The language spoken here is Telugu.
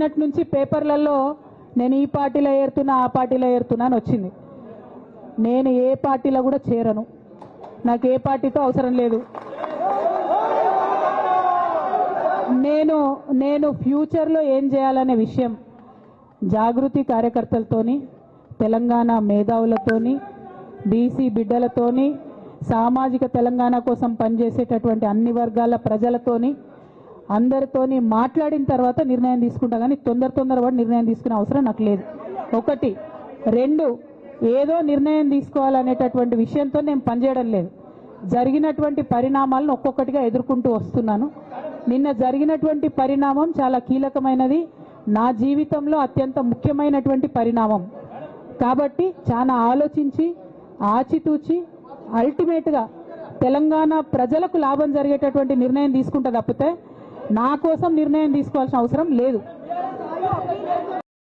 నిన్నటి నుంచి పేపర్లలో నేను ఈ పార్టీలో ఏరుతున్నా ఆ పార్టీలో ఏరుతున్నా అని వచ్చింది. నేను ఏ పార్టీలో కూడా చేరను, నాకు ఏ పార్టీతో అవసరం లేదు. నేను ఫ్యూచర్లో ఏం చేయాలనే విషయం జాగృతి కార్యకర్తలతోని, తెలంగాణ మేధావులతోని, బీసీ బిడ్డలతోని, సామాజిక తెలంగాణ కోసం పనిచేసేటటువంటి అన్ని వర్గాల ప్రజలతోని అందరితోని మాట్లాడిన తర్వాత నిర్ణయం తీసుకుంటా. కానీ తొందరపడి నిర్ణయం తీసుకునే అవసరం నాకు లేదు. ఒకటి. రెండు, ఏదో నిర్ణయం తీసుకోవాలనేటటువంటి విషయంతో నేను పనిచేయడం లేదు. జరిగినటువంటి పరిణామాలను ఒక్కొక్కటిగా ఎదుర్కొంటూ వస్తున్నాను. నిన్న జరిగినటువంటి పరిణామం చాలా కీలకమైనది, నా జీవితంలో అత్యంత ముఖ్యమైనటువంటి పరిణామం. కాబట్టి చాలా ఆలోచించి ఆచితూచి అల్టిమేట్గా తెలంగాణ ప్రజలకు లాభం జరిగేటటువంటి నిర్ణయం తీసుకుంటా తప్పితే నా కోసం నిర్ణయం తీసుకోవాల్సిన అవసరం లేదు.